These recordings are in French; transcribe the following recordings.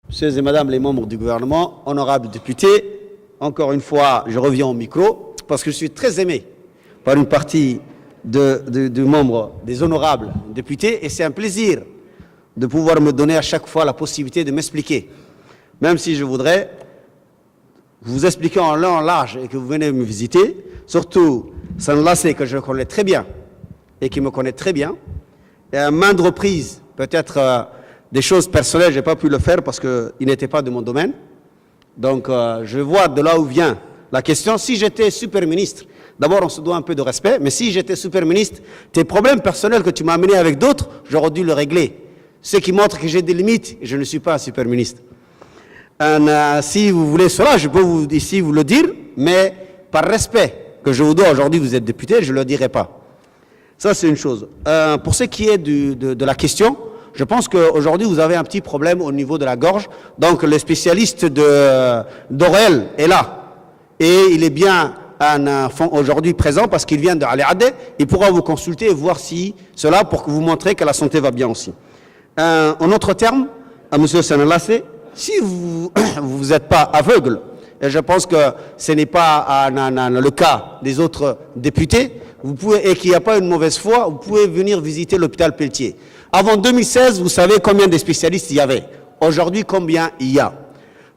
Messieurs et Madame les membres du gouvernement, honorables députés, encore une fois, je reviens au micro parce que je suis très aimé par une partie de membres des honorables députés et c'est un plaisir de pouvoir me donner à chaque fois la possibilité de m'expliquer. Même si je voudrais vous expliquer en long, en large et que vous venez me visiter, surtout Sanlassé que je connais très bien et qui me connaît très bien, et à maintes reprises, peut-être des choses personnelles, je n'ai pas pu le faire parce qu'il n'était pas de mon domaine. Donc je vois de là où vient la question. Si j'étais super ministre, d'abord on se doit un peu de respect, mais si j'étais super ministre, tes problèmes personnels que tu m'as amenés avec d'autres, j'aurais dû le régler. Ce qui montre que j'ai des limites et je ne suis pas un super ministre. Si vous voulez cela, je peux ici vous le dire, mais par respect que je vous dois aujourd'hui, vous êtes député, je ne le dirai pas. Ça c'est une chose. Pour ce qui est de la question, je pense qu'aujourd'hui, vous avez un petit problème au niveau de la gorge. Donc, le spécialiste d'Orel est là. Et il est bien aujourd'hui présent parce qu'il vient de Ali Adé. Il pourra vous consulter et voir si cela pour que vous montrez que la santé va bien aussi. En autre terme, à M. Sanlassé, si vous n'êtes pas aveugle, et je pense que ce n'est pas le cas des autres députés, vous pouvez, et qu'il n'y a pas une mauvaise foi, vous pouvez venir visiter l'hôpital Pelletier. Avant 2016, vous savez combien de spécialistes il y avait. Aujourd'hui, combien il y a.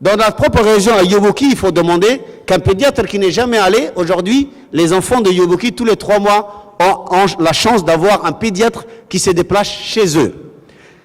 Dans notre propre région, à Yoboki, il faut demander qu'un pédiatre qui n'est jamais allé, aujourd'hui, les enfants de Yoboki, tous les 3 mois, ont la chance d'avoir un pédiatre qui se déplace chez eux.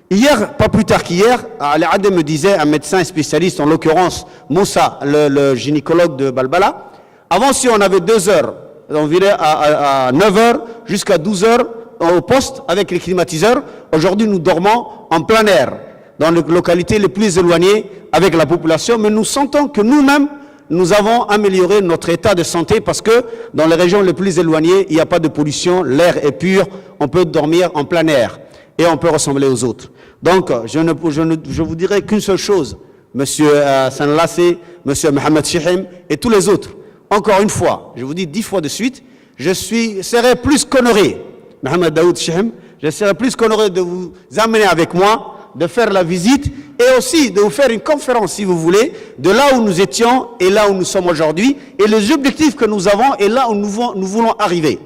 Hier, pas plus tard qu'hier, Ali Adé me disait, un médecin spécialiste, en l'occurrence Moussa, le gynécologue de Balbala, avant si on avait 2 heures, on virait à 9 heures jusqu'à 12 heures au poste avec les climatiseurs. Aujourd'hui, nous dormons en plein air, dans les localités les plus éloignées avec la population, mais nous sentons que nous-mêmes, nous avons amélioré notre état de santé parce que dans les régions les plus éloignées, il n'y a pas de pollution, l'air est pur, on peut dormir en plein air et on peut ressembler aux autres. Donc, je vous dirai qu'une seule chose, Monsieur Sanlassé, Monsieur Mohamed Chihim et tous les autres. Encore une fois, je vous dis 10 fois de suite, je serai plus qu'honoré, Mohamed Daoud Chihim, je serai plus qu'honoré de vous amener avec moi, de faire la visite et aussi de vous faire une conférence, si vous voulez, de là où nous étions et là où nous sommes aujourd'hui et les objectifs que nous avons et là où nous voulons arriver.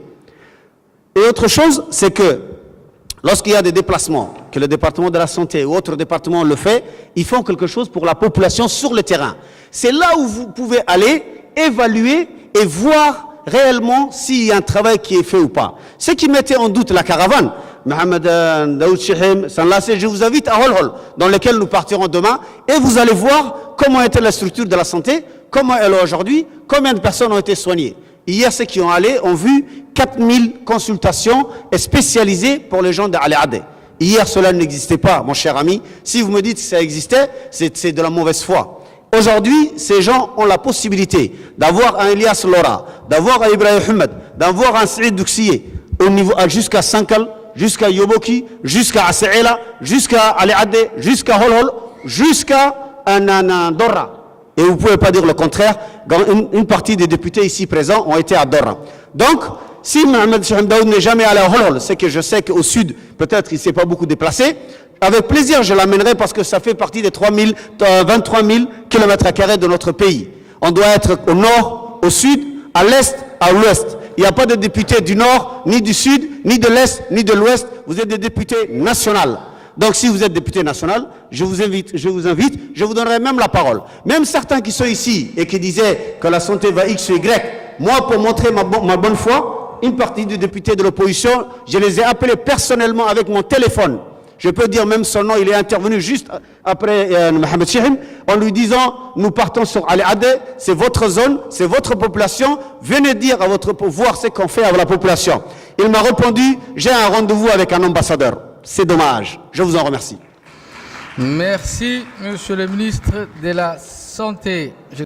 Et autre chose, c'est que lorsqu'il y a des déplacements, que le département de la santé ou autre département le fait, ils font quelque chose pour la population sur le terrain. C'est là où vous pouvez aller, évaluer et voir réellement s'il y a un travail qui est fait ou pas. Ce qui mettait en doute la caravane, Mohamed Daoud Chihim, Sanlassé, je vous invite à Holhol, dans lequel nous partirons demain, et vous allez voir comment était la structure de la santé, comment elle est aujourd'hui, combien de personnes ont été soignées. Hier, ceux qui ont allé ont vu 4000 consultations spécialisées pour les gens de Ali Adé. Hier, cela n'existait pas, mon cher ami. Si vous me dites que ça existait, c'est de la mauvaise foi. Aujourd'hui, ces gens ont la possibilité d'avoir un Elias Lora, d'avoir un Ibrahim Ahmed, d'avoir un Saïd Douxié, au niveau jusqu'à Sankal, jusqu'à Yoboki, jusqu'à Asaïla, jusqu'à Ali Adé, jusqu'à Holhol, jusqu'à Dorra. Et vous ne pouvez pas dire le contraire. Une partie des députés ici présents ont été à Dorra. Donc, si Mohamed Chihim Daoud n'est jamais allé à Holhol, c'est que je sais qu'au sud, peut-être il ne s'est pas beaucoup déplacé. Avec plaisir, je l'amènerai parce que ça fait partie des 23 000 km² de notre pays. On doit être au nord, au sud, à l'est, à l'ouest. Il n'y a pas de députés du nord, ni du sud, ni de l'est, ni de l'ouest. Vous êtes des députés nationaux. Donc si vous êtes député national, je vous invite, je vous donnerai même la parole. Même certains qui sont ici et qui disaient que la santé va X ou Y, moi pour montrer ma bonne foi, une partie des députés de l'opposition, je les ai appelés personnellement avec mon téléphone. Je peux dire même son nom, il est intervenu juste après Mohamed Chihim, en lui disant, nous partons sur Ali Adé, c'est votre zone, c'est votre population, venez dire à votre pouvoir ce qu'on fait avec la population. Il m'a répondu, j'ai un rendez-vous avec un ambassadeur. C'est dommage. Je vous en remercie. Merci, Monsieur le ministre de la Santé.